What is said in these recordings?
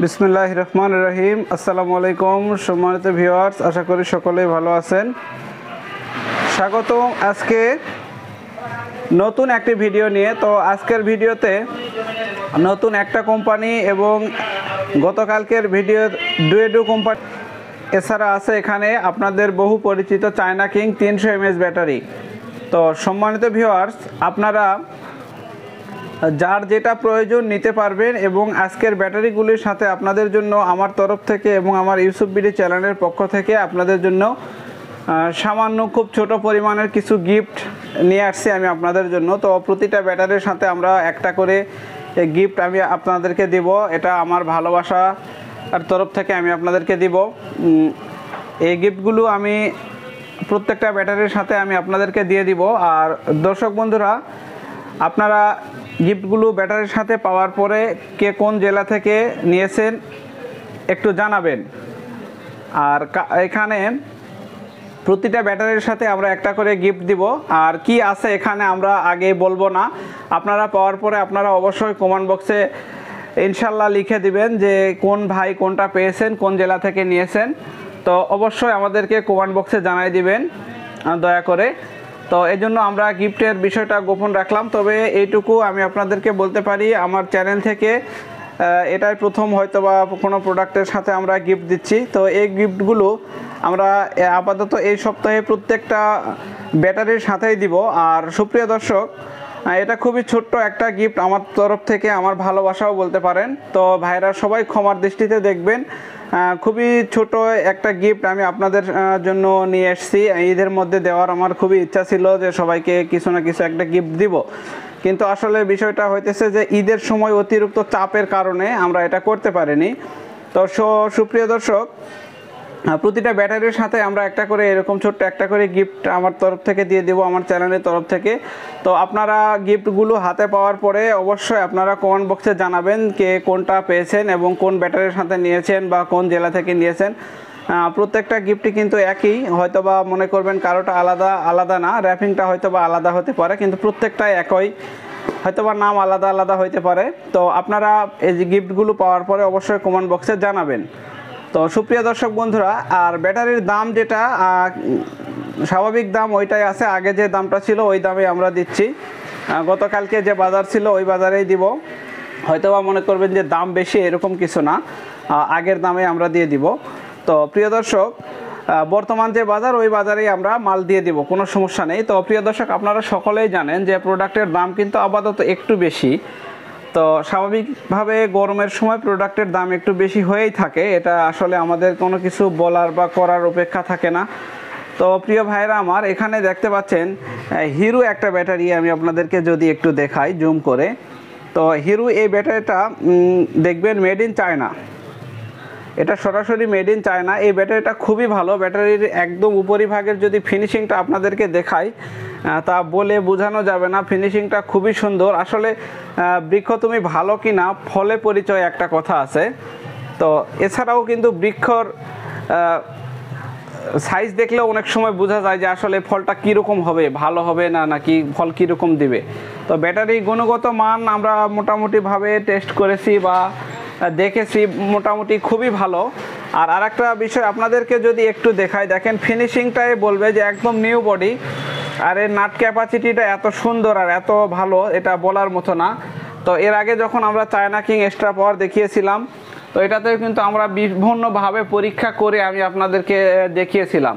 বিসমিল্লাহির রহমানির রহিম। আসসালামু আলাইকুম সম্মানিত ভিউয়ার্স, আশা করি সকলেই ভালো আছেন। স্বাগত আজকে নতুন একটি ভিডিও নিয়ে। তো আজকের ভিডিওতে নতুন একটা কোম্পানি এবং গতকালকের ভিডিও ডুয়েডু কোম্পানি, এছাড়া আছে এখানে আপনাদের বহু পরিচিত চায়না কিং 300 mAh ব্যাটারি। তো সম্মানিত ভিউয়ার্স, আপনারা যার যেটা প্রয়োজন নিতে পারবেন এবং আজকের ব্যাটারিগুলির সাথে আপনাদের জন্য আমার তরফ থেকে এবং আমার ইউসুফ বিডি চ্যানেলের পক্ষ থেকে আপনাদের জন্য সামান্য খুব ছোট পরিমাণের কিছু গিফট নিয়ে আসছি আমি আপনাদের জন্য। তো প্রতিটা ব্যাটারির সাথে আমরা একটা করে গিফট আমি আপনাদেরকে দিব। এটা আমার ভালোবাসা আর তরফ থেকে আমি আপনাদেরকে দিব। এই গিফটগুলো আমি প্রত্যেকটা ব্যাটারির সাথে আমি আপনাদেরকে দিয়ে দিব। আর দর্শক বন্ধুরা, আপনারা গিফটগুলো ব্যাটারির সাথে পাওয়ার পরে কে কোন জেলা থেকে নিয়েছেন একটু জানাবেন। আর এখানে প্রতিটা ব্যাটারির সাথে আমরা একটা করে গিফট দিব। আর কি আছে এখানে আমরা আগে বলবো না, আপনারা পাওয়ার পরে আপনারা অবশ্যই কমেন্ট বক্সে ইনশাল্লাহ লিখে দিবেন যে কোন ভাই কোনটা পেয়েছেন, কোন জেলা থেকে নিয়েছেন। তো অবশ্যই আমাদেরকে কমেন্ট বক্সে জানাই দিবেন দয়া করে। তো এই জন্য আমরা গিফটের বিষয়টা গোপন রাখলাম। তবে এইটুকু আমি আপনাদেরকে বলতে পারি, আমার চ্যানেল থেকে এটাই প্রথম হয়তো বা কোনো প্রোডাক্টের সাথে আমরা গিফট দিচ্ছি। তো এই গিফটগুলো আমরা আপাতত এই সপ্তাহে প্রত্যেকটা ব্যাটারির সাথেই দিব। আর সুপ্রিয় দর্শক, এটা খুবই ছোট্ট একটা গিফট আমার তরফ থেকে, আমার ভালোবাসাও বলতে পারেন। তো ভাইরা সবাই ক্ষমার দৃষ্টিতে দেখবেন। খুবই ছোট একটা গিফট আমি আপনাদের জন্য নিয়ে এসেছি। ঈদের মধ্যে দেওয়ার আমার খুবই ইচ্ছা ছিল যে সবাইকে কিছু না কিছু একটা গিফট দিব, কিন্তু আসলে বিষয়টা হইতেছে যে ঈদের সময় অতিরিক্ত চাপের কারণে আমরা এটা করতে পারিনি। তো সুপ্রিয় দর্শক, প্রতিটা ব্যাটারির সাথে আমরা একটা করে এরকম ছোট্ট একটা করে গিফট আমার তরফ থেকে দিয়ে দেবো, আমার চ্যানেলের তরফ থেকে। তো আপনারা গিফটগুলো হাতে পাওয়ার পরে অবশ্যই আপনারা কমেন্ট বক্সে জানাবেন কে কোনটা পেয়েছেন এবং কোন ব্যাটারির সাথে নিয়েছেন বা কোন জেলা থেকে নিয়েছেন। প্রত্যেকটা গিফটই কিন্তু একই, হয়তো বা মনে করবেন কারোটা আলাদা আলাদা না, র্যাপিংটা হয়তো বা আলাদা হতে পারে, কিন্তু প্রত্যেকটাই একই, হয়তো বা নাম আলাদা আলাদা হইতে পারে। তো আপনারা এই যে গিফটগুলো পাওয়ার পরে অবশ্যই কমেন্ট বক্সে জানাবেন। তো সুপ্রিয় দর্শক বন্ধুরা, আর ব্যাটারির দাম যেটা স্বাভাবিক দাম ওইটাই আছে, আগে যে দামটা ছিল ওই দামে আমরা দিচ্ছি। গতকালকে যে বাজার ছিল ওই বাজারেই দিব। হয়তো বা মনে করবেন যে দাম বেশি, এরকম কিছু না, আগের দামে আমরা দিয়ে দিব। তো প্রিয় দর্শক, বর্তমান যে বাজার ওই বাজারেই আমরা মাল দিয়ে দিব, কোনো সমস্যা নেই। তো প্রিয় দর্শক, আপনারা সকলেই জানেন যে প্রোডাক্টের দাম কিন্তু আপাতত একটু বেশি। তো স্বাভাবিকভাবে গরমের সময় প্রোডাক্টের দাম একটু বেশি হয়েই থাকে, এটা আসলে আমাদের কোনো কিছু বলার বা করার অপেক্ষা থাকে না। তো প্রিয় ভাইরা আমার, এখানে দেখতে পাচ্ছেন হিরো একটা ব্যাটারি, আমি আপনাদেরকে যদি একটু দেখাই জুম করে। তো হিরো এই ব্যাটারিটা দেখবেন মেড ইন চায়না, এটা সরাসরি মেড ইন চায়না। এই ব্যাটারিটা খুবই ভালো। ব্যাটারির একদম উপরিভাগের যদি ফিনিশিংটা আপনাদেরকে দেখাই তা বলে বোঝানো যাবে না, ফিনিশিংটা খুবই সুন্দর। আসলে বৃক্ষ তুমি ভালো কি না ফলে পরিচয় একটা কথা আছে। তো এছাড়াও কিন্তু বৃক্ষর সাইজ দেখলেও অনেক সময় বোঝা যায় যে আসলে ফলটা কীরকম হবে, ভালো হবে না নাকি ফল কীরকম দিবে। তো ব্যাটারির গুণগত মান আমরা মোটামুটিভাবে টেস্ট করেছি বা দেখেছি, মোটামুটি খুবই ভালো। আর আরেকটা বিষয় আপনাদেরকে যদি একটু দেখাই, দেখেন ফিনিশিংটাই বলবে যে একদম নিউ বডি। আর এর নাট ক্যাপাসিটিটা এত সুন্দর আর এত ভালো, এটা বলার মতো না। তো এর আগে যখন আমরা চায়না কিং এক্সট্রা পাওয়ার দেখিয়েছিলাম, তো এটাতেও কিন্তু আমরা বিভিন্নভাবে পরীক্ষা করে আমি আপনাদেরকে দেখিয়েছিলাম,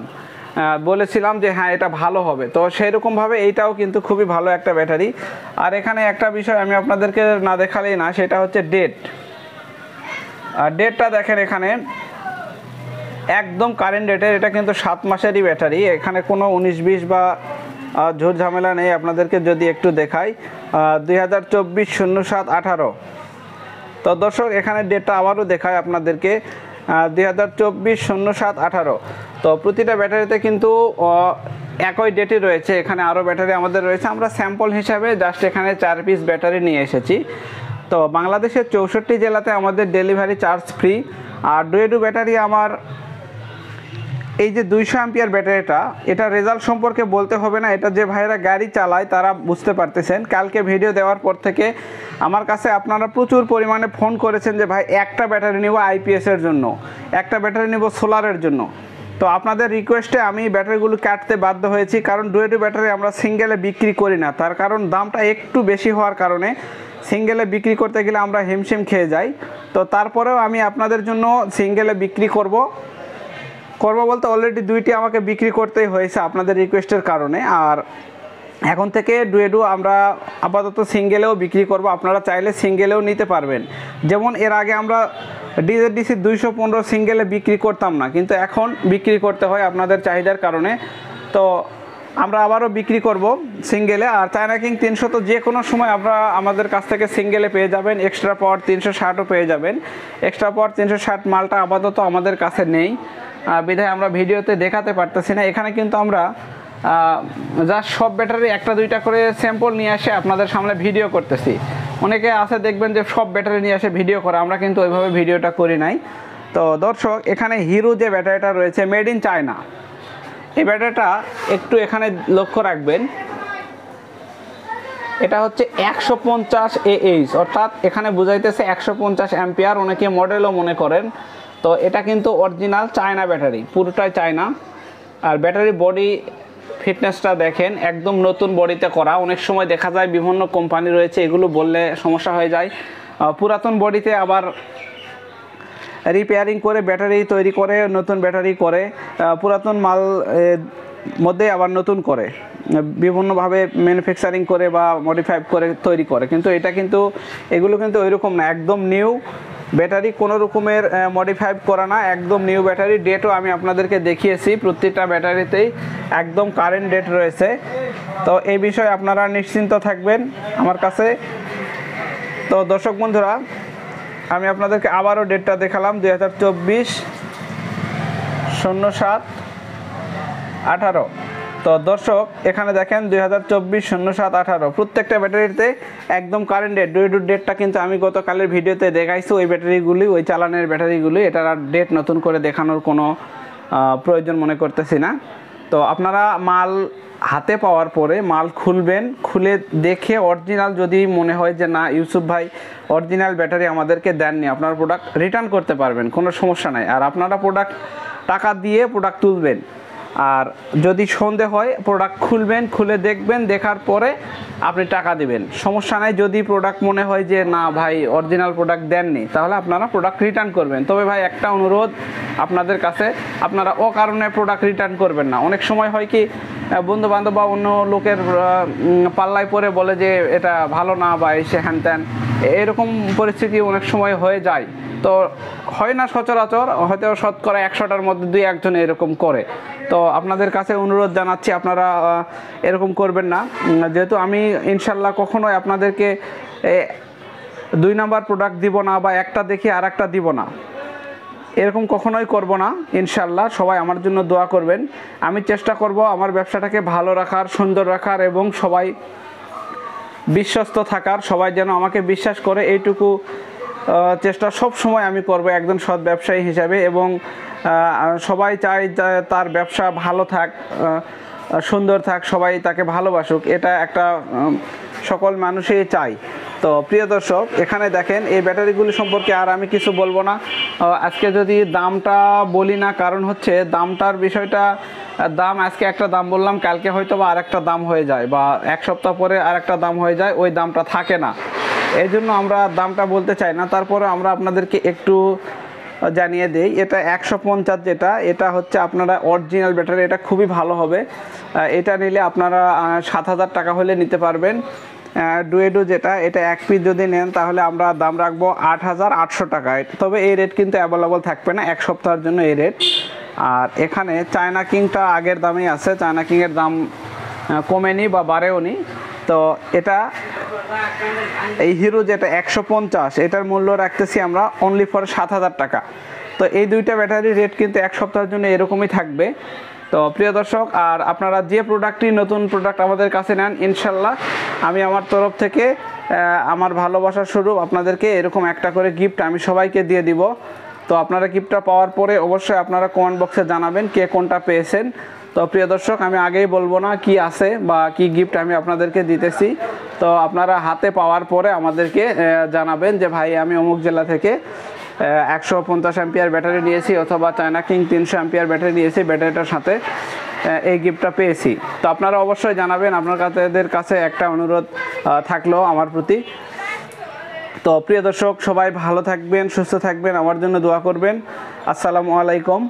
বলেছিলাম যে হ্যাঁ এটা ভালো হবে। তো সেই রকমভাবে এইটাও কিন্তু খুবই ভালো একটা ব্যাটারি। আর এখানে একটা বিষয় আমি আপনাদেরকে না দেখালেই না, সেটা হচ্ছে ডেট। আর ডেটটা দেখেন এখানে একদম কারেন্ট ডেটের, এটা কিন্তু 7 মাসেরই ব্যাটারি, এখানে কোনো 19-20 বা ঝুট ঝামেলা নেই। আপনাদেরকে যদি একটু দেখাই 2024-07-18। তো দর্শক, এখানে ডেটটা আবারও দেখায় আপনাদেরকে 2024-07-18। তো প্রতিটা ব্যাটারিতে কিন্তু একই ডেটই রয়েছে। এখানে আরও ব্যাটারি আমাদের রয়েছে, আমরা স্যাম্পল হিসাবে জাস্ট এখানে 4 পিস ব্যাটারি নিয়ে এসেছি। তো বাংলাদেশের 64 জেলাতে আমাদের ডেলিভারি চার্জ ফ্রি। আর ডুয়েডু ব্যাটারি আমার এই যে 200 অ্যাম্পিয়ার ব্যাটারিটা, এটা রেজাল্ট সম্পর্কে বলতে হবে না, এটা যে ভাইয়েরা গাড়ি চালায় তারা বুঝতে পারতেছেন। কালকে ভিডিও দেওয়ার পর থেকে আমার কাছে আপনারা প্রচুর পরিমাণে ফোন করেছেন যে ভাই একটা ব্যাটারি নেব আইপিএসের জন্য, একটা ব্যাটারি নেব সোলারের জন্য। তো আপনাদের রিকোয়েস্টে আমি ব্যাটারিগুলো কাটতে বাধ্য হয়েছি, কারণ ডুয়েটো ব্যাটারি আমরা সিঙ্গেলে বিক্রি করি না, তার কারণ দামটা একটু বেশি হওয়ার কারণে সিঙ্গেলে বিক্রি করতে গেলে আমরা হিমশিম খেয়ে যাই। তো তারপরেও আমি আপনাদের জন্য সিঙ্গেলে বিক্রি করব বলতে অলরেডি 2টি আমাকে বিক্রি করতেই হয়েছে আপনাদের রিকোয়েস্টের কারণে। আর এখন থেকে ডুয়েটো আমরা আপাতত সিঙ্গেলেও বিক্রি করব, আপনারা চাইলে সিঙ্গেলেও নিতে পারবেন। যেমন এর আগে আমরা ডিজেডিসি 215 সিঙ্গেলে বিক্রি করতাম না, কিন্তু এখন বিক্রি করতে হয় আপনাদের চাহিদার কারণে। তো আমরা আবারও বিক্রি করব সিঙ্গেলে। আর চায়না কিং 300 তো যে কোনো সময় আপনারা আমাদের কাছ থেকে সিঙ্গেলে পেয়ে যাবেন, এক্সট্রা পাওয়ার 360ও পেয়ে যাবেন। এক্সট্রা পাওয়ার 360 মালটা আপাতত আমাদের কাছে নেই, বিধায় আমরা ভিডিওতে দেখাতে পারতেছি না। এখানে কিন্তু আমরা জাস্ট সব ব্যাটারি একটা দুইটা করে স্যাম্পল নিয়ে এসে আপনাদের সামনে ভিডিও করতেছি। অনেকে আছে দেখবেন যে সব ব্যাটারি নিয়ে এসে ভিডিও করে, আমরা কিন্তু ওইভাবে ভিডিওটা করি নাই। তো দর্শক, এখানে হিরো যে ব্যাটারিটা রয়েছে মেড ইন চায়না, এই ব্যাটারিটা একটু এখানে লক্ষ্য রাখবেন। এটা হচ্ছে 150 AH, অর্থাৎ এখানে বুঝাইতেছে 150 অ্যাম্পিয়ার, অনেকে মডেলও মনে করেন। তো এটা কিন্তু অরিজিনাল চায়না ব্যাটারি, পুরোটাই চায়না। আর ব্যাটারি বডি ফিটনেসটা দেখেন, একদম নতুন বডিতে করা। অনেক সময় দেখা যায় বিভিন্ন কোম্পানি রয়েছে, এগুলো বললে সমস্যা হয়ে যায়। পুরাতন বডিতে আবার রিপেয়ারিং করে ব্যাটারি তৈরি করে, নতুন ব্যাটারি করে, পুরাতন মাল মধ্যে আবার নতুন করে, বিভিন্নভাবে ম্যানুফ্যাকচারিং করে বা মডিফাই করে তৈরি করে। কিন্তু এগুলো কিন্তু ওইরকম না, একদম নিউ ব্যাটারি, কোনো রকমের মডিফাই করা না, একদম নিউ ব্যাটারি। ডেটও আমি আপনাদেরকে দেখিয়েছি, প্রত্যেকটা ব্যাটারিতেই একদম কারেন্ট ডেট রয়েছে। তো এই বিষয়ে আপনারা নিশ্চিন্ত থাকবেন আমার কাছে। তো দর্শক বন্ধুরা, আমি আপনাদেরকে আবারও ডেটটা দেখালাম, 2024/07/18। তো দর্শক, এখানে দেখেন 2024/07/18 প্রত্যেকটা ব্যাটারিতে একদম কারেন্ট ডেট। ডুয়েটোর ডেটটা কিন্তু আমি গতকালের ভিডিওতে দেখাইছি, ওই ব্যাটারিগুলি, ওই চালানের ব্যাটারিগুলি, এটার আর ডেট নতুন করে দেখানোর কোনো প্রয়োজন মনে করতেছি না। তো আপনারা মাল হাতে পাওয়ার পরে মাল খুলবেন, খুলে দেখে অরিজিনাল যদি মনে হয় যে না ইউসুফ ভাই অরিজিনাল ব্যাটারি আমাদেরকে দেননি, আপনার প্রোডাক্ট রিটার্ন করতে পারবেন, কোনো সমস্যা নাই। আর আপনারা প্রোডাক্ট টাকা দিয়ে প্রোডাক্ট তুলবেন। আর যদি সন্দেহ হয় প্রোডাক্ট খুলবেন, খুলে দেখবেন, দেখার পরে আপনি টাকা দিবেন, সমস্যা নাই। যদি প্রোডাক্ট মনে হয় যে না ভাই অরিজিনাল প্রোডাক্ট দেননি, তাহলে আপনারা প্রোডাক্ট রিটার্ন করবেন। তবে ভাই একটা অনুরোধ আপনাদের কাছে, আপনারা ও কারণে প্রোডাক্ট রিটার্ন করবেন না। অনেক সময় হয় কি, বন্ধু বান্ধব বা অন্য লোকের পাল্লায় পরে বলে যে এটা ভালো না বা এসে হ্যান ত্যান, এরকম পরিস্থিতি অনেক সময় হয়ে যায়। তো হয় না সচরাচর, হয়তো শতকরা 100টার মধ্যে 2-1জন এরকম করে। তো আপনাদের কাছে অনুরোধ জানাচ্ছি আপনারা এরকম করবেন না। যেহেতু আমি ইনশাল্লাহ কখনোই আপনাদেরকে 2 নাম্বার প্রোডাক্ট দিব না বা একটা দেখি আর একটা দিব না, এরকম কখনোই করব না ইনশাল্লাহ। সবাই আমার জন্য দোয়া করবেন। আমি চেষ্টা করব আমার ব্যবসাটাকে ভালো রাখার, সুন্দর রাখার এবং সবাই বিশ্বস্ত থাকার, সবাই যেন আমাকে বিশ্বাস করে, এইটুকু চেষ্টা সব সময় আমি করব একজন সৎ ব্যবসায়ী হিসাবে। এবং সবাই চায় তার ব্যবসা ভালো থাক, সুন্দর থাক, সবাই তাকে ভালোবাসুক, এটা একটা সকল মানুষই চায়। তো প্রিয় দর্শক, এখানে দেখেন এই ব্যাটারিগুলি সম্পর্কে আর আমি কিছু বলবো না আজকে। যদি দামটা বলি না, কারণ হচ্ছে দামটার বিষয়টা, দাম আজকে একটা দাম বললাম, কালকে হয়তো বা আরেকটা দাম হয়ে যায়, বা এক সপ্তাহ পরে আরেকটা দাম হয়ে যায়, ওই দামটা থাকে না। এই জন্য আমরা দামটা বলতে চাই না। তারপরে আমরা আপনাদেরকে একটু জানিয়ে দেই, এটা 150 যেটা, এটা হচ্ছে আপনারা অরিজিনাল ব্যাটারি, এটা খুবই ভালো হবে। এটা নিলে আপনারা 7000 টাকা হলে নিতে পারবেন। ডুয়েটো যেটা, এটা 1 পিস যদি নেন তাহলে আমরা দাম রাখবো 8800 টাকায়। তবে এই রেট কিন্তু অ্যাভেলেবল থাকবে না, এক সপ্তাহের জন্য এই রেট। আর এখানে চায়না কিংটা আগের দামেই আছে, চায়না কিংয়ের দাম কমেনি বা বাড়েওনি। তো এটা এই হিরো যেটা 150, এটার মূল্য রাখতেছি আমরা অনলি ফর 7000 টাকা। তো এই দুইটা ব্যাটারির রেট কিন্তু এক সপ্তাহের জন্য এরকমই থাকবে। তো প্রিয় দর্শক, আর আপনারা যে প্রোডাক্টটি নতুন প্রোডাক্ট আমাদের কাছে নেন, ইনশাল্লাহ আমি আমার তরফ থেকে আমার ভালোবাসার স্বরূপ আপনাদেরকে এরকম একটা করে গিফট আমি সবাইকে দিয়ে দিব। তো আপনারা গিফটটা পাওয়ার পরে অবশ্যই আপনারা কমেন্ট বক্সে জানাবেন কে কোনটা পেয়েছেন। তো প্রিয় দর্শক, আমি আগেই বলবো না কি আছে বা কি গিফট আমি আপনাদেরকে দিতেছি। তো আপনারা হাতে পাওয়ার পরে আমাদেরকে জানাবেন যে ভাই আমি অমুক জেলা থেকে 150 অ্যাম্পিয়ার ব্যাটারি নিয়েছি অথবা চায়না কিং 300 অ্যাম্পিয়ার ব্যাটারি নিয়েছি, ব্যাটারিটার সাথে এই গিফটটা পেয়েছি। তো আপনারা অবশ্যই জানাবেন। আপনাদের কাছে একটা অনুরোধ থাকলো আমার প্রতি। তো প্রিয় দর্শক, সবাই ভালো থাকবেন, সুস্থ থাকবেন, আমার জন্য দোয়া করবেন। আসসালামু আলাইকুম।